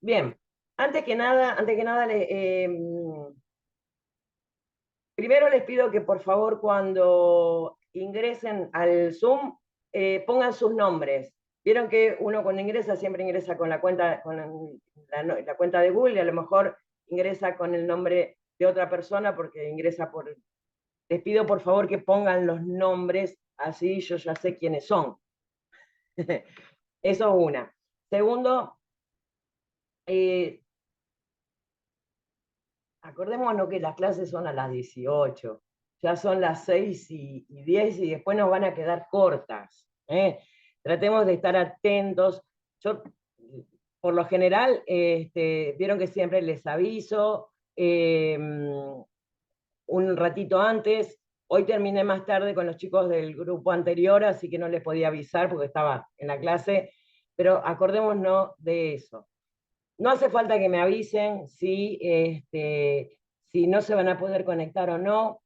Bien, antes que nada, primero les pido que por favor cuando ingresen al Zoom pongan sus nombres. Vieron que uno cuando ingresa siempre ingresa con la cuenta, la cuenta de Google y a lo mejor ingresa con el nombre de otra persona porque ingresa por... Les pido por favor que pongan los nombres, así yo ya sé quiénes son. Eso una. Segundo, eh, acordémonos que las clases son a las 18, ya son las 6:10 y después nos van a quedar cortas. Tratemos de estar atentos. Yo, por lo general, vieron que siempre les aviso un ratito antes. Hoy terminé más tarde con los chicos del grupo anterior, así que no les podía avisar porque estaba en la clase, pero acordémonos de eso. No hace falta que me avisen si no se van a poder conectar o no,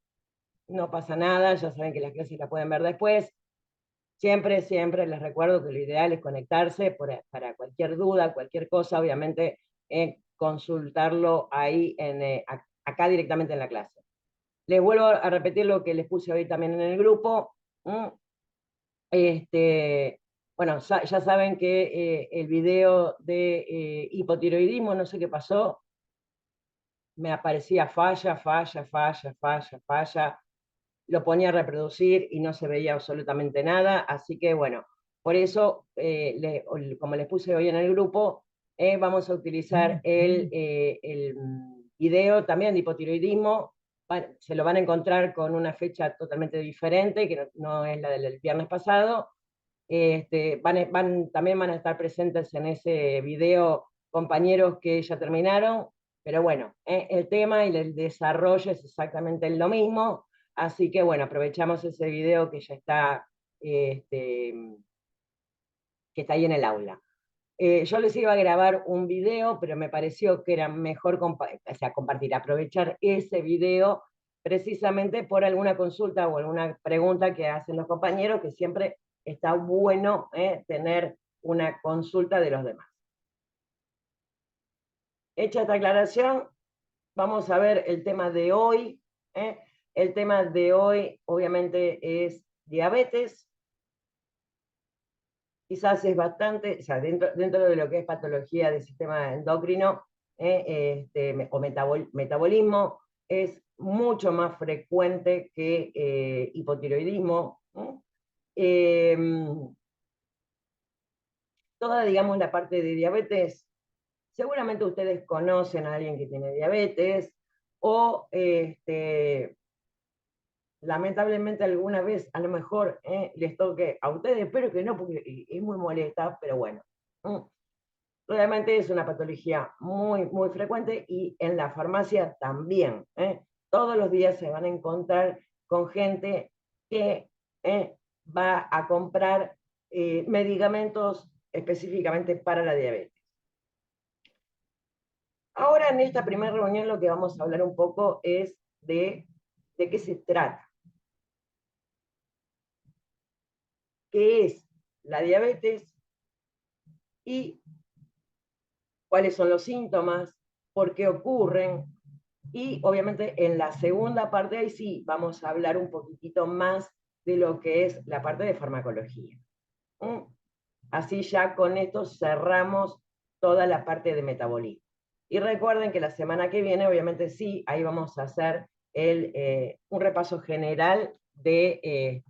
no pasa nada, ya saben que las clases las pueden ver después. Siempre, siempre les recuerdo que lo ideal es conectarse para cualquier duda, cualquier cosa, obviamente consultarlo ahí acá directamente en la clase. Les vuelvo a repetir lo que les puse hoy también en el grupo. Bueno, ya saben que el video de hipotiroidismo, no sé qué pasó, me aparecía falla, lo ponía a reproducir y no se veía absolutamente nada, así que bueno, por eso, como les puse hoy en el grupo, vamos a utilizar el video también de hipotiroidismo. Se lo van a encontrar con una fecha totalmente diferente, que no es la del viernes pasado. También van a estar presentes en ese video compañeros que ya terminaron, pero bueno, el tema y el desarrollo es exactamente lo mismo, así que bueno, aprovechamos ese video que ya está, que está ahí en el aula. Yo les iba a grabar un video, pero me pareció que era mejor compartir, aprovechar ese video precisamente por alguna consulta o alguna pregunta que hacen los compañeros, que siempre está bueno tener una consulta de los demás. Hecha esta aclaración, vamos a ver el tema de hoy. El tema de hoy obviamente es diabetes. Quizás es bastante, o sea, dentro de lo que es patología del sistema endocrino o metabolismo, es mucho más frecuente que hipotiroidismo. Toda, digamos, la parte de diabetes, seguramente ustedes conocen a alguien que tiene diabetes o lamentablemente alguna vez a lo mejor les toque a ustedes, espero que no, porque es muy molesta, pero bueno. Realmente es una patología muy, muy frecuente y en la farmacia también. Todos los días se van a encontrar con gente que va a comprar medicamentos específicamente para la diabetes. Ahora en esta primera reunión lo que vamos a hablar un poco es de qué se trata. ¿Qué es la diabetes? Y cuáles son los síntomas, por qué ocurren, y obviamente en la segunda parte ahí sí vamos a hablar un poquitito más de lo que es la parte de farmacología. Así ya con esto cerramos toda la parte de metabolismo. Y recuerden que la semana que viene, obviamente sí, ahí vamos a hacer un repaso general de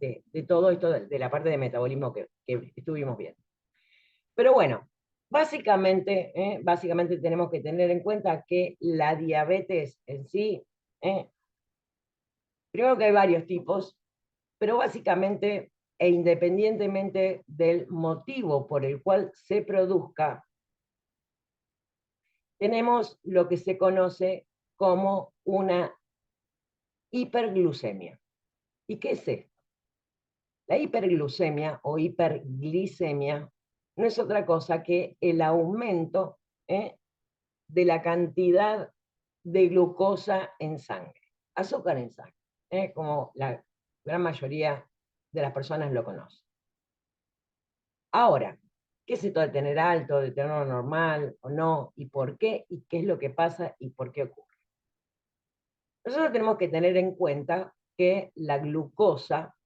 todo esto, de la parte de metabolismo que estuvimos viendo. Pero bueno, básicamente tenemos que tener en cuenta que la diabetes en sí, creo que hay varios tipos, pero básicamente e independientemente del motivo por el cual se produzca, tenemos lo que se conoce como una hiperglucemia. ¿Y qué es esto? La hiperglucemia o hiperglicemia no es otra cosa que el aumento de la cantidad de glucosa en sangre, azúcar en sangre, como la gran mayoría de las personas lo conocen. Ahora, ¿Qué es esto de tener alto, de tenerlo normal o no? ¿Y por qué? ¿Y qué es lo que pasa? ¿Y por qué ocurre? Nosotros tenemos que tener en cuenta que la glucosa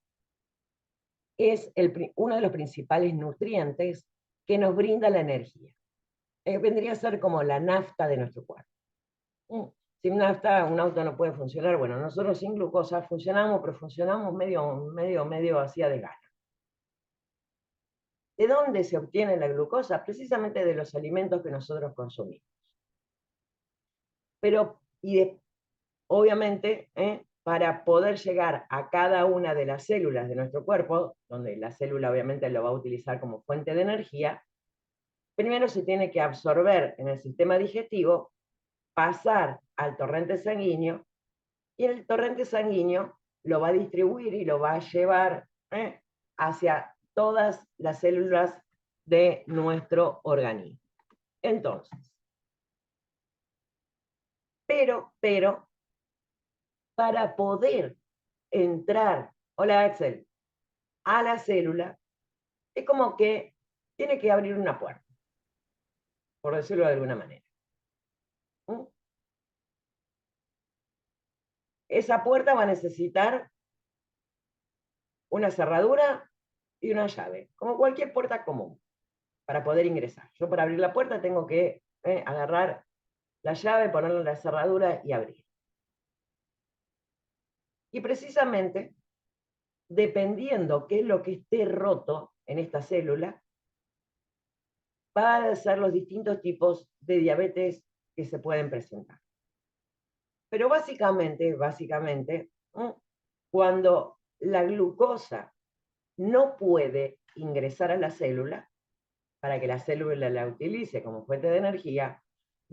es uno de los principales nutrientes que nos brinda la energía. Vendría a ser como la nafta de nuestro cuerpo. Sin nafta un auto no puede funcionar. Bueno, nosotros sin glucosa funcionamos, pero funcionamos medio así a desgana. ¿De dónde se obtiene la glucosa? Precisamente de los alimentos que nosotros consumimos. Pero, obviamente, para poder llegar a cada una de las células de nuestro cuerpo, donde la célula obviamente lo va a utilizar como fuente de energía, primero se tiene que absorber en el sistema digestivo, pasar al torrente sanguíneo, y el torrente sanguíneo lo va a distribuir y lo va a llevar hacia todas las células de nuestro organismo. Entonces, pero, para poder entrar, hola Axel, a la célula, es como que tiene que abrir una puerta, por decirlo de alguna manera. Esa puerta va a necesitar una cerradura y una llave, como cualquier puerta común, para poder ingresar. Yo para abrir la puerta tengo que agarrar la llave, ponerle la cerradura y abrir. Y precisamente, dependiendo qué es lo que esté roto en esta célula, va a ser los distintos tipos de diabetes que se pueden presentar. Pero básicamente, cuando la glucosa no puede ingresar a la célula, para que la célula la utilice como fuente de energía,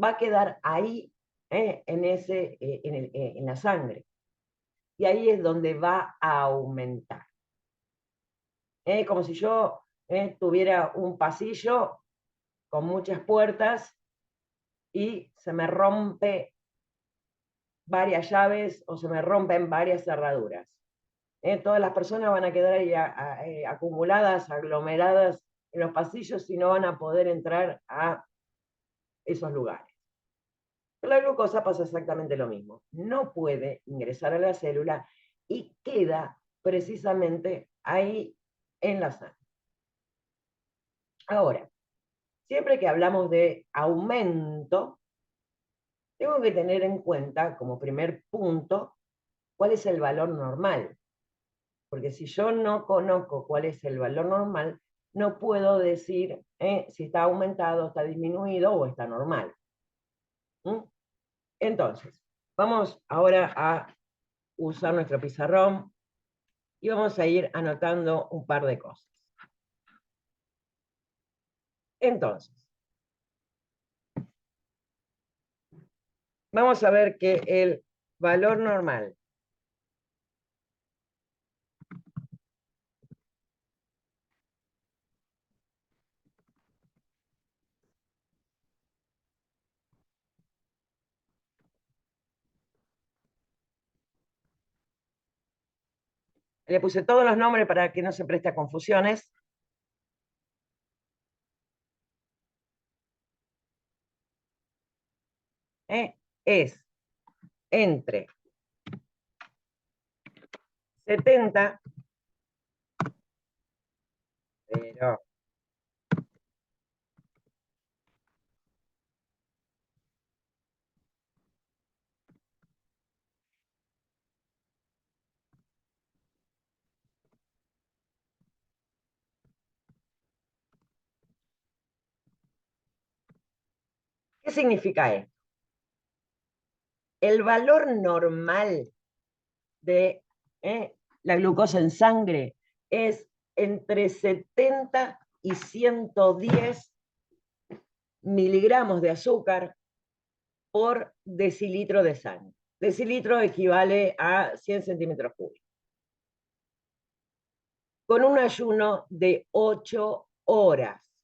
va a quedar ahí en la sangre. Y ahí es donde va a aumentar. Como si yo tuviera un pasillo con muchas puertas y se me rompe varias llaves o se me rompen varias cerraduras. Todas las personas van a quedar ahí acumuladas, aglomeradas en los pasillos y no van a poder entrar a esos lugares. Con la glucosa pasa exactamente lo mismo. No puede ingresar a la célula y queda precisamente ahí en la sangre. Ahora, siempre que hablamos de aumento, tengo que tener en cuenta como primer punto cuál es el valor normal. Porque si yo no conozco cuál es el valor normal, no puedo decir si está aumentado, está disminuido o está normal. Entonces, vamos ahora a usar nuestro pizarrón y vamos a ir anotando un par de cosas. Entonces, vamos a ver que el valor normal le puse todos los nombres para que no se preste a confusiones. Es entre 70, pero ¿qué significa esto? El valor normal de la glucosa en sangre es entre 70 y 110 miligramos de azúcar por decilitro de sangre. Decilitro equivale a 100 centímetros cúbicos. Con un ayuno de 8 horas.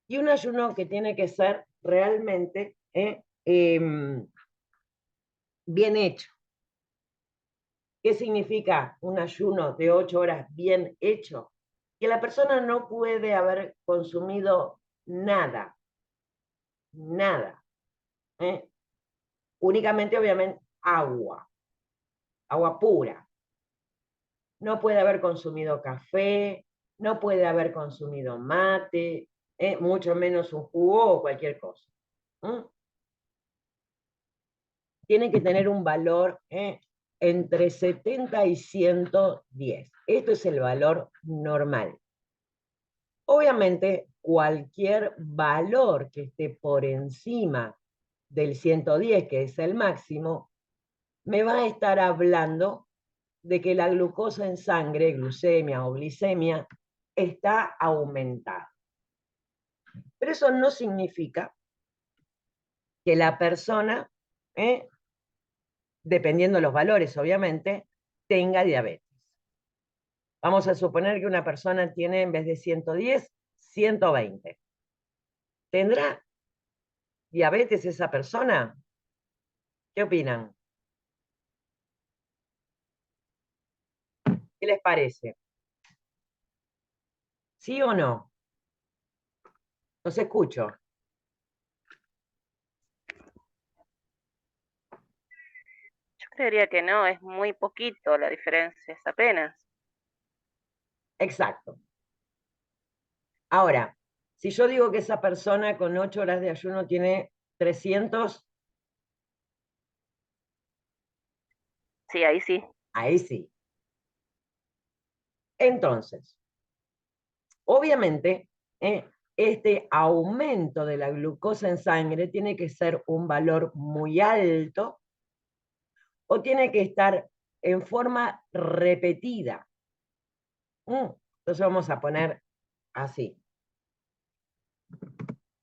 Y un ayuno que tiene que ser realmente bien hecho. ¿Qué significa un ayuno de 8 horas bien hecho? que la persona no puede haber consumido nada, nada. Únicamente, obviamente, agua pura. No puede haber consumido café, no puede haber consumido mate, mucho menos un jugo o cualquier cosa. Tiene que tener un valor entre 70 y 110. Esto es el valor normal. Obviamente, cualquier valor que esté por encima del 110, que es el máximo, me va a estar hablando de que la glucosa en sangre, glucemia o glicemia, está aumentada. Pero eso no significa que la persona, dependiendo de los valores, obviamente, tenga diabetes. Vamos a suponer que una persona tiene, en vez de 110, 120. ¿Tendrá diabetes esa persona? ¿Qué opinan? ¿Qué les parece? ¿Sí o no? Los escucho. Yo creería que no, es muy poquito, la diferencia es apenas. Exacto. Ahora, si yo digo que esa persona con 8 horas de ayuno tiene 300, Sí, ahí sí. ahí sí. Entonces, obviamente, este aumento de la glucosa en sangre tiene que ser un valor muy alto o tiene que estar en forma repetida. Entonces vamos a poner así,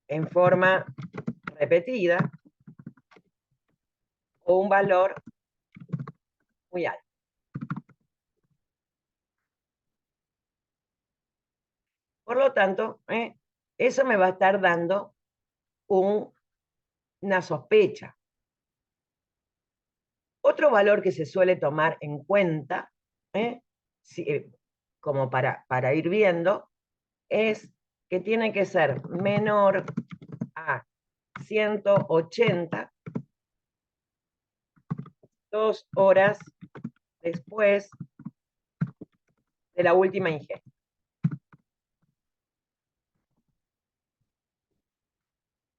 en forma repetida o un valor muy alto. Por lo tanto, eso me va a estar dando una sospecha. Otro valor que se suele tomar en cuenta, como para ir viendo, es que tiene que ser menor a 180 2 horas después de la última ingesta.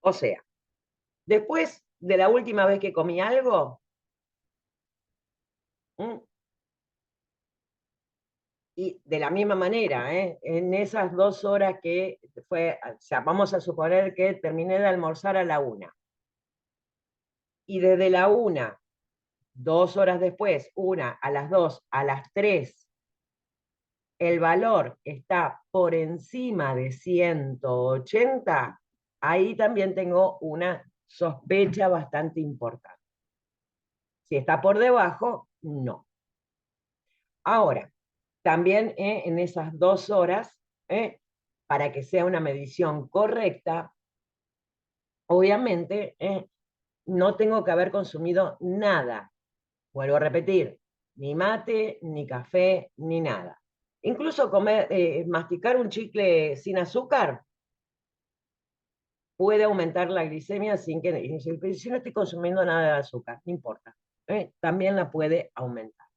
O sea, después de la última vez que comí algo, y de la misma manera, en esas 2 horas que fue, o sea, vamos a suponer que terminé de almorzar a la 1. Y desde la 1, 2 horas después, 1, a las 2, a las 3, el valor está por encima de 180, ahí también tengo una sospecha bastante importante. Si está por debajo, no. Ahora, también en esas 2 horas, para que sea una medición correcta, obviamente no tengo que haber consumido nada. Vuelvo a repetir, ni mate, ni café, ni nada. Incluso masticar un chicle sin azúcar puede aumentar la glicemia sin que... Si no estoy consumiendo nada de azúcar, no importa. También la puede aumentar.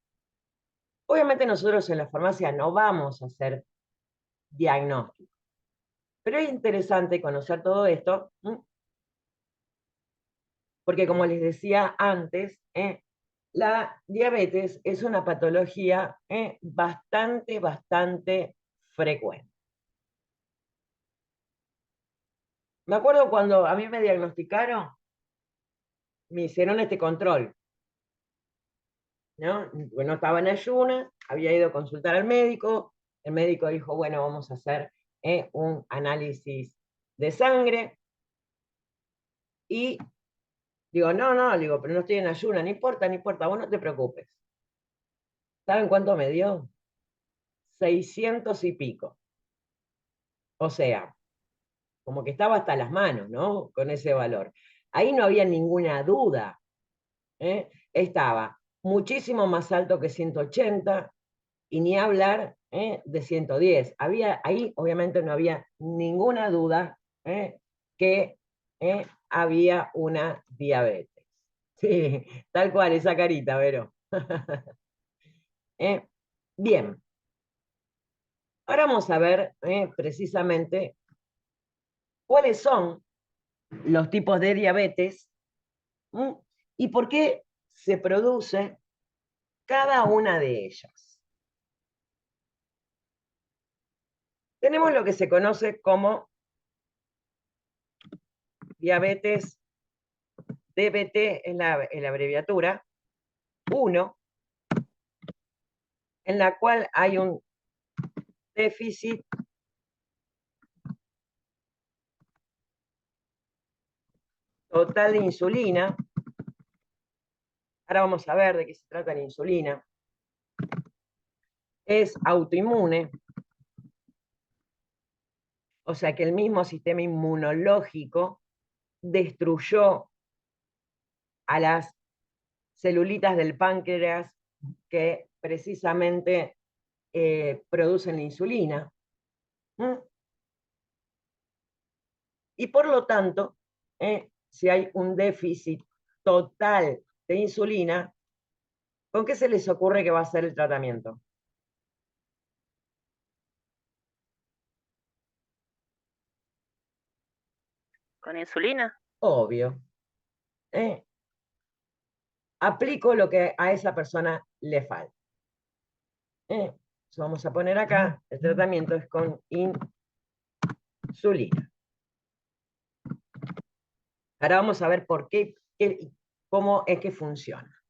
Obviamente nosotros en la farmacia no vamos a hacer diagnóstico, pero es interesante conocer todo esto, porque como les decía antes, la diabetes es una patología bastante frecuente. Me acuerdo cuando a mí me diagnosticaron, me hicieron este control, ¿no? Bueno, estaba en ayunas, había ido a consultar al médico, el médico dijo, bueno, vamos a hacer un análisis de sangre, y digo, no, digo, pero no estoy en ayunas, no importa, vos no te preocupes. ¿Saben cuánto me dio? 600 y pico. O sea, como que estaba hasta las manos, ¿no? Con ese valor. Ahí no había ninguna duda. Estaba muchísimo más alto que 180, y ni hablar de 110. Ahí obviamente no había ninguna duda que había una diabetes. Sí, tal cual, esa carita, Vero. Bien, ahora vamos a ver precisamente cuáles son los tipos de diabetes y por qué se produce cada una de ellas. Tenemos lo que se conoce como diabetes DBT, en la abreviatura, 1, en la cual hay un déficit total de insulina. Ahora vamos a ver de qué se trata la insulina. Es autoinmune, o sea que el mismo sistema inmunológico destruyó a las celulitas del páncreas que precisamente producen la insulina. Y por lo tanto, si hay un déficit total de insulina, ¿con qué se les ocurre que va a ser el tratamiento? ¿Con insulina? Obvio. Aplico lo que a esa persona le falta. Vamos a poner acá, el tratamiento es con insulina. Ahora vamos a ver por cómo es que funciona.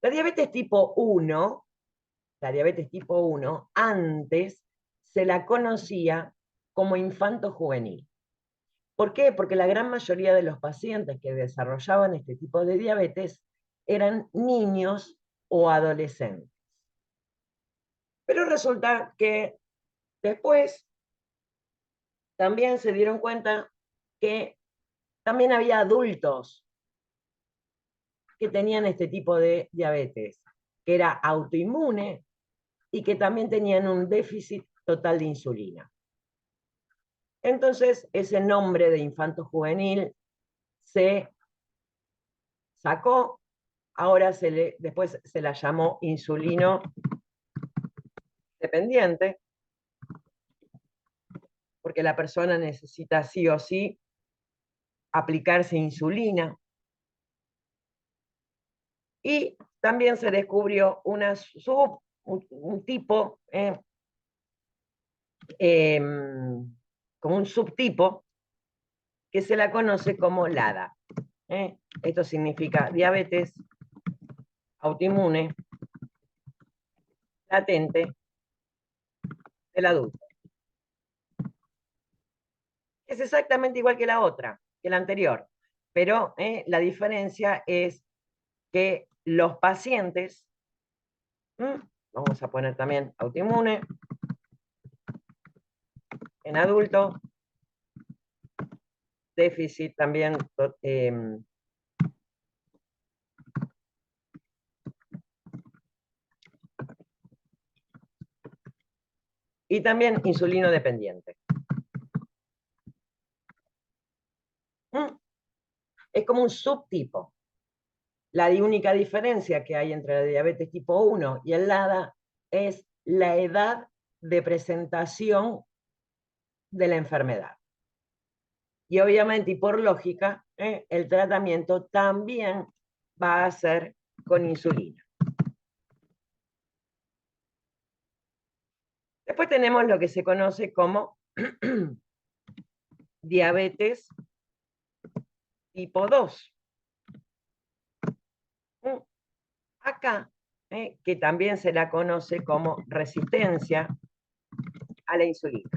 La diabetes tipo 1, antes se la conocía como infanto juvenil. ¿Por qué? Porque la gran mayoría de los pacientes que desarrollaban este tipo de diabetes eran niños o adolescentes. Pero resulta que después también se dieron cuenta que también había adultos que tenían este tipo de diabetes, que era autoinmune y que también tenían un déficit total de insulina. Entonces, ese nombre de infanto juvenil se sacó, ahora después se la llamó insulino dependiente, porque la persona necesita sí o sí aplicarse insulina. Y también se descubrió un tipo, como un subtipo, que se la conoce como LADA. Esto significa diabetes autoinmune latente del adulto. Es exactamente igual que la otra, que la anterior, pero la diferencia es que los pacientes, vamos a poner también autoinmune, en adulto, déficit también y también insulino dependiente. Es como un subtipo. La única diferencia que hay entre la diabetes tipo 1 y el LADA es la edad de presentación de la enfermedad. Y obviamente, y por lógica, el tratamiento también va a ser con insulina. Después tenemos lo que se conoce como diabetes tipo 2. Acá, que también se la conoce como resistencia a la insulina.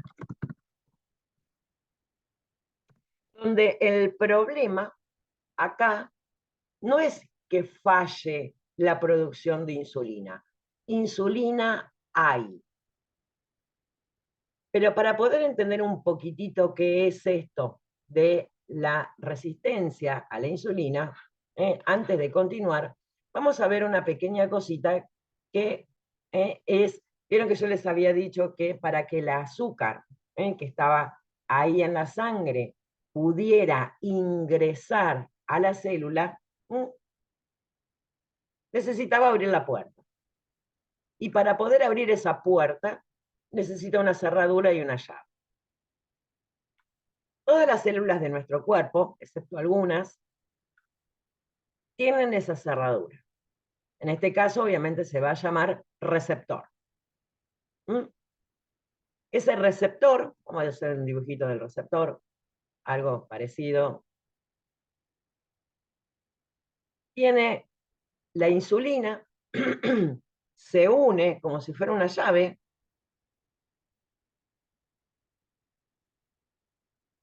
Donde el problema acá no es que falle la producción de insulina. Insulina hay. Pero para poder entender un poquitito qué es esto de la resistencia a la insulina, antes de continuar, vamos a ver una pequeña cosita que es Vieron que yo les había dicho que para que el azúcar que estaba ahí en la sangre pudiera ingresar a la célula, necesitaba abrir la puerta. Y para poder abrir esa puerta, necesita una cerradura y una llave. Todas las células de nuestro cuerpo, excepto algunas, tienen esa cerradura. En este caso, obviamente, se va a llamar receptor. Ese receptor, vamos a hacer un dibujito del receptor, algo parecido, tiene la insulina, se une como si fuera una llave,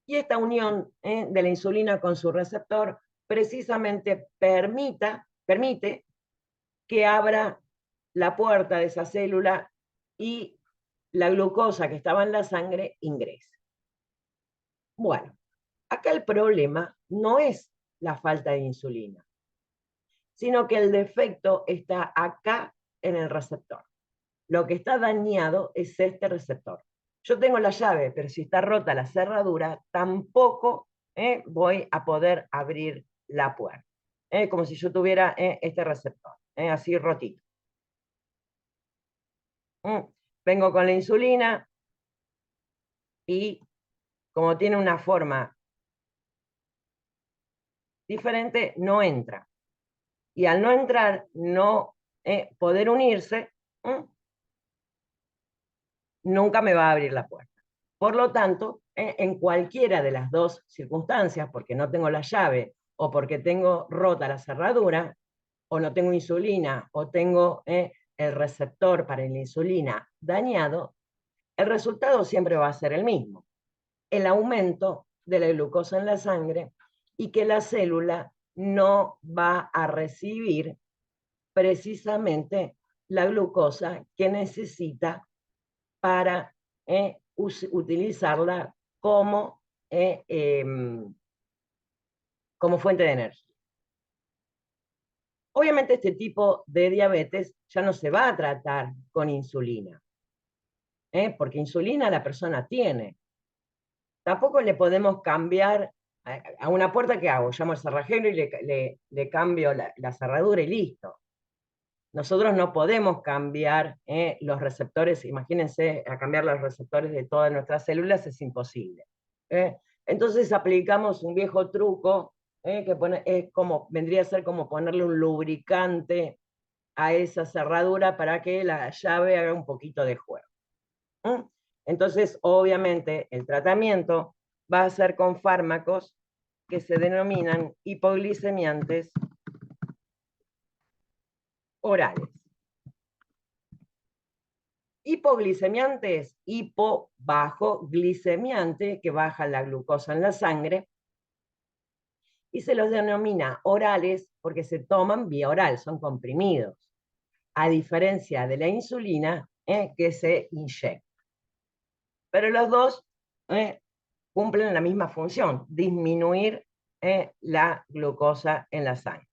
y esta unión de la insulina con su receptor precisamente permite que abra la puerta de esa célula y la glucosa que estaba en la sangre ingrese. Bueno, acá el problema no es la falta de insulina, sino que el defecto está acá en el receptor. Lo que está dañado es este receptor. Yo tengo la llave, pero si está rota la cerradura, tampoco voy a poder abrir la puerta. Como si yo tuviera este receptor, así rotito. Vengo con la insulina y como tiene una forma diferente, no entra. Y al no entrar, no poder unirse, nunca me va a abrir la puerta. Por lo tanto, en cualquiera de las dos circunstancias, porque no tengo la llave o porque tengo rota la cerradura, o no tengo insulina, o tengo el receptor para la insulina dañado, el resultado siempre va a ser el mismo: el aumento de la glucosa en la sangre y que la célula no va a recibir precisamente la glucosa que necesita para utilizarla como fuente de energía. Obviamente este tipo de diabetes ya no se va a tratar con insulina, porque insulina la persona tiene. Tampoco le podemos cambiar a una puerta. ¿Qué hago? Llamo al cerrajero y le cambio la cerradura y listo. Nosotros no podemos cambiar los receptores, imagínense, a cambiar los receptores de todas nuestras células es imposible. Entonces aplicamos un viejo truco que vendría a ser como ponerle un lubricante a esa cerradura para que la llave haga un poquito de juego. Entonces, obviamente, el tratamiento va a ser con fármacos que se denominan hipoglicemiantes orales. Hipoglicemiante es hipo, bajo, glicemiante, que baja la glucosa en la sangre, y se los denomina orales porque se toman vía oral, son comprimidos, a diferencia de la insulina que se inyecta. Pero los dos cumplen la misma función: disminuir la glucosa en la sangre.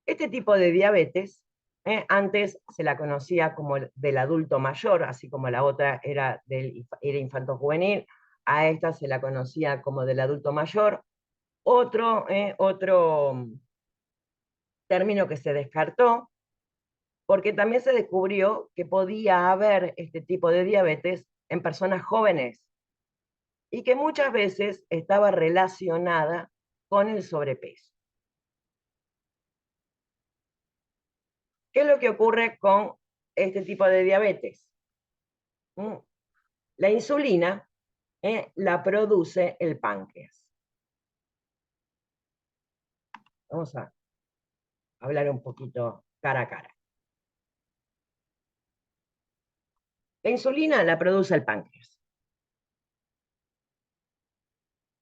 Este tipo de diabetes antes se la conocía como del adulto mayor, así como la otra era infanto-juvenil, a esta se la conocía como del adulto mayor. Otro término que se descartó, porque también se descubrió que podía haber este tipo de diabetes en personas jóvenes y que muchas veces estaba relacionada con el sobrepeso. ¿Qué es lo que ocurre con este tipo de diabetes? La insulina la produce el páncreas. Vamos a hablar un poquito cara a cara. La insulina la produce el páncreas.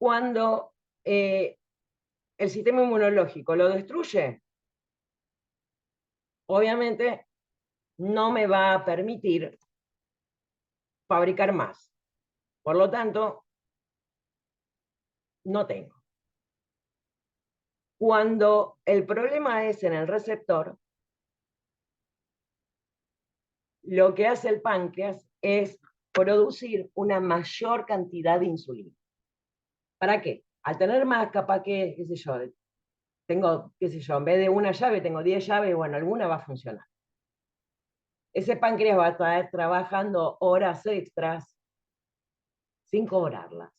Cuando el sistema inmunológico lo destruye, obviamente no me va a permitir fabricar más. Por lo tanto, no tengo. Cuando el problema es en el receptor, lo que hace el páncreas es producir una mayor cantidad de insulina. ¿Para qué? Al tener más, capaz que, qué sé yo, tengo, qué sé yo, en vez de una llave, tengo 10 llaves, bueno, alguna va a funcionar. Ese páncreas va a estar trabajando horas extras sin cobrarlas.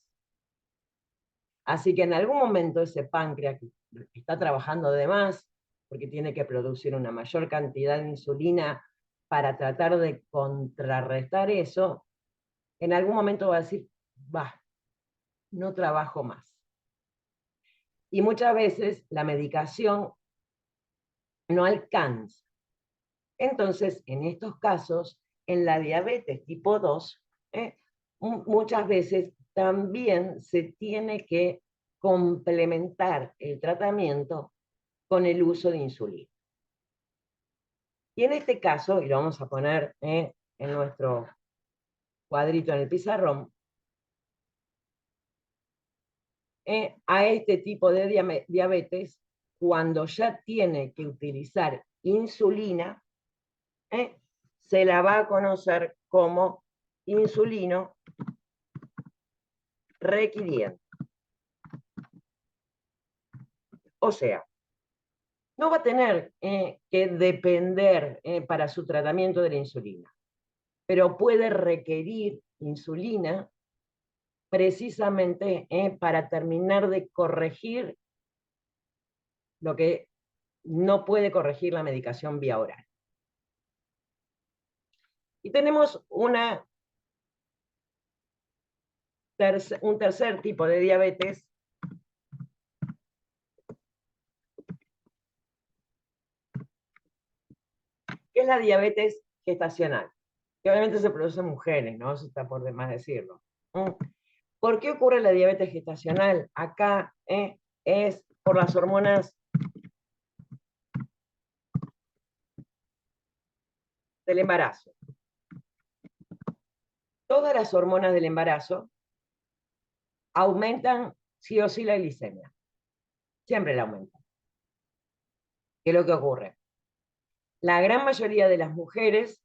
Así que en algún momento ese páncreas que está trabajando de más, porque tiene que producir una mayor cantidad de insulina para tratar de contrarrestar eso, en algún momento va a decir, va, no trabajo más. Y muchas veces la medicación no alcanza. Entonces, en estos casos, en la diabetes tipo 2, muchas veces también se tiene que complementar el tratamiento con el uso de insulina. Y en este caso, y lo vamos a poner en nuestro cuadrito en el pizarrón, a este tipo de diabetes, cuando ya tiene que utilizar insulina, se la va a conocer como insulino requiriente. O sea, no va a tener que depender para su tratamiento de la insulina, pero puede requerir insulina precisamente para terminar de corregir lo que no puede corregir la medicación vía oral. Y tenemos un tercer tipo de diabetes, que es la diabetes gestacional, que obviamente se produce en mujeres, ¿no? Eso está por demás decirlo. ¿Por qué ocurre la diabetes gestacional? Acá es por las hormonas del embarazo. Todas las hormonas del embarazo aumentan sí o sí la glicemia. Siempre la aumentan. ¿Qué es lo que ocurre? La gran mayoría de las mujeres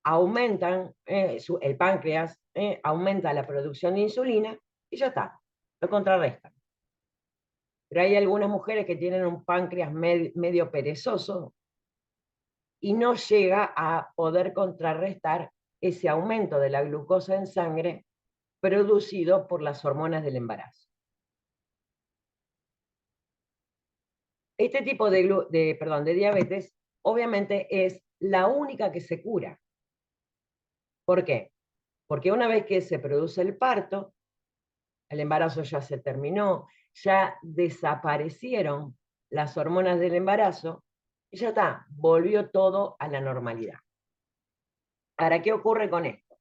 aumentan, el páncreas aumenta la producción de insulina y ya está, lo contrarrestan. Pero hay algunas mujeres que tienen un páncreas medio perezoso y no llega a poder contrarrestar ese aumento de la glucosa en sangre producido por las hormonas del embarazo. Este tipo de diabetes obviamente es la única que se cura. ¿Por qué? Porque una vez que se produce el parto, el embarazo ya se terminó, ya desaparecieron las hormonas del embarazo, y ya está, volvió todo a la normalidad. Ahora, ¿qué ocurre con esto?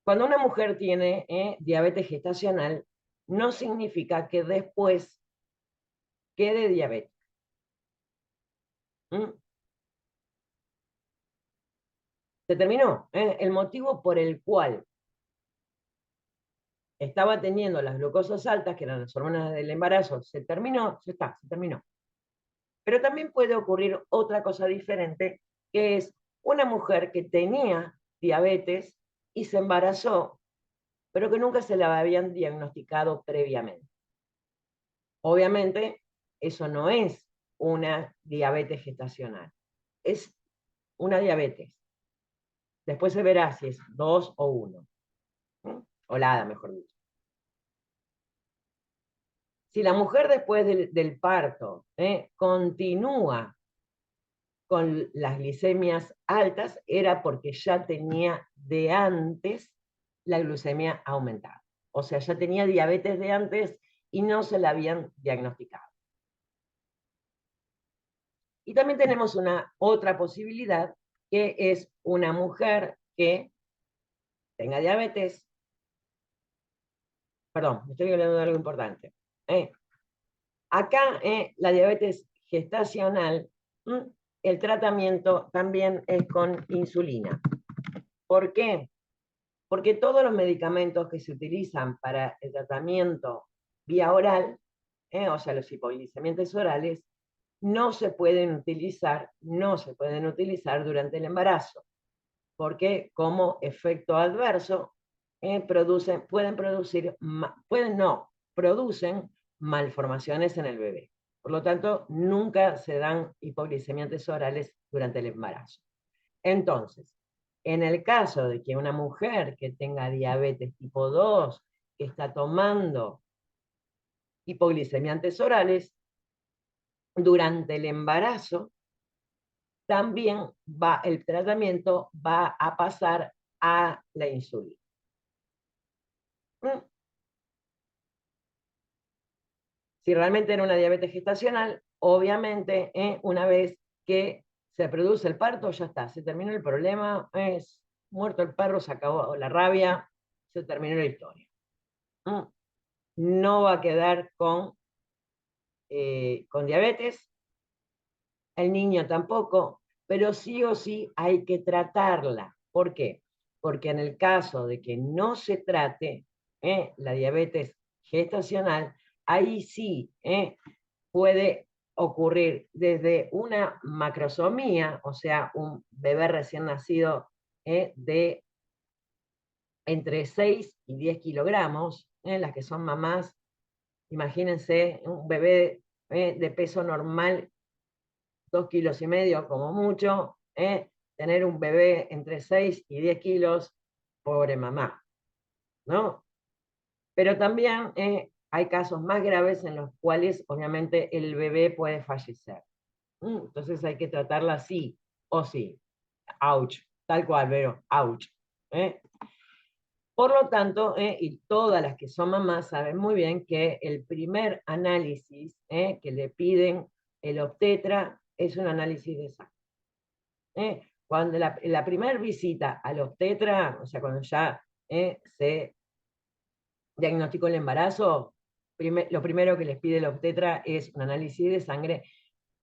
Cuando una mujer tiene diabetes gestacional, no significa que después quede diabética. Se terminó. El motivo por el cual estaba teniendo las glucosas altas, que eran las hormonas del embarazo, se terminó, ya está, se terminó. Pero también puede ocurrir otra cosa diferente, que es una mujer que tenía diabetes y se embarazó, pero que nunca se la habían diagnosticado previamente. Obviamente, eso no es una diabetes gestacional, es una diabetes. Después se verá si es 2 o 1, o la mejor dicho. Si la mujer después del parto continúa con las glicemias altas, era porque ya tenía de antes la glucemia aumentada. O sea, ya tenía diabetes de antes y no se la habían diagnosticado. Y también tenemos otra posibilidad, que es una mujer que tenga diabetes. Perdón, me estoy hablando de algo importante. Acá, la diabetes gestacional, el tratamiento también es con insulina. ¿Por qué? Porque todos los medicamentos que se utilizan para el tratamiento vía oral, o sea, los hipoglicemiantes orales, no se pueden utilizar durante el embarazo, porque como efecto adverso producen malformaciones en el bebé. Por lo tanto, nunca se dan hipoglicemiantes orales durante el embarazo. Entonces, en el caso de que una mujer que tenga diabetes tipo 2, que está tomando hipoglicemiantes orales, durante el embarazo, también el tratamiento va a pasar a la insulina. Si realmente era una diabetes gestacional, obviamente, una vez que se produce el parto, ya está, se terminó el problema, es muerto el perro, se acabó la rabia, se terminó la historia. No va a quedar con diabetes, el niño tampoco, pero sí o sí hay que tratarla. ¿Por qué? Porque en el caso de que no se trate la diabetes gestacional, ahí sí puede ocurrir desde una macrosomía, o sea, un bebé recién nacido de entre 6 y 10 kilogramos, las que son mamás, imagínense un bebé de peso normal, 2,5 kilos como mucho, tener un bebé entre 6 y 10 kilos, pobre mamá, ¿no? Pero también hay casos más graves en los cuales obviamente el bebé puede fallecer. Entonces hay que tratarla sí o sí. Ouch, tal cual, Vero, ouch. Por lo tanto, y todas las que son mamás saben muy bien que el primer análisis que le piden el obstetra es un análisis de sangre. Cuando la primera visita al obstetra, o sea, cuando ya se diagnosticó el embarazo, lo primero que les pide el obstetra es un análisis de sangre,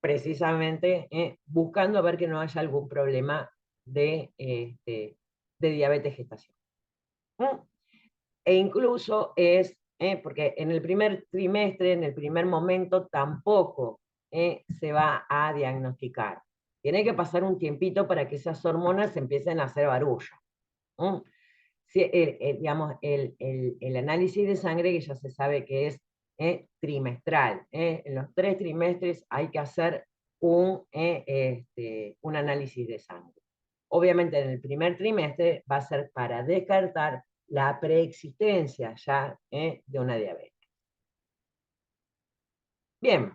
precisamente buscando a ver que no haya algún problema de diabetes gestacional. E incluso porque en el primer trimestre, en el primer momento, tampoco se va a diagnosticar. Tiene que pasar un tiempito para que esas hormonas empiecen a hacer barullo. Si, digamos, el análisis de sangre, que ya se sabe que es trimestral. En los 3 trimestres hay que hacer un análisis de sangre. Obviamente en el primer trimestre va a ser para descartar la preexistencia ya de una diabetes. Bien,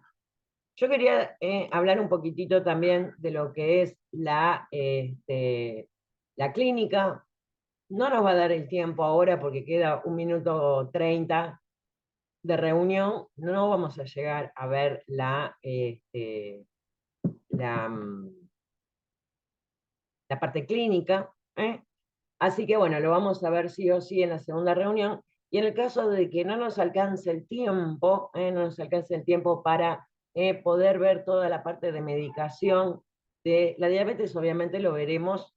yo quería hablar un poquitito también de lo que es la clínica. No nos va a dar el tiempo ahora porque queda 1 minuto 30 de reunión. No vamos a llegar a ver la parte clínica. Así que bueno, lo vamos a ver sí o sí en la segunda reunión. Y en el caso de que no nos alcance el tiempo, para poder ver toda la parte de medicación de la diabetes, obviamente lo veremos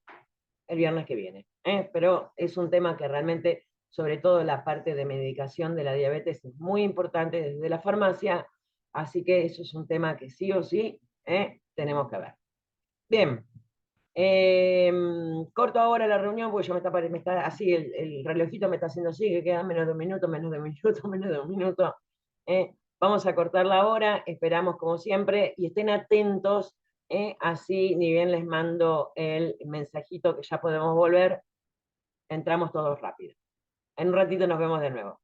el viernes que viene. Pero es un tema que realmente, sobre todo la parte de medicación de la diabetes, es muy importante desde la farmacia, así que eso es un tema que sí o sí tenemos que ver. Bien. Corto ahora la reunión porque ya me está así, el relojito me está haciendo así, que queda menos de un minuto, menos de un minuto, menos de un minuto. Vamos a cortar la hora, esperamos como siempre, y estén atentos, así ni bien les mando el mensajito que ya podemos volver, entramos todos rápido. En un ratito nos vemos de nuevo.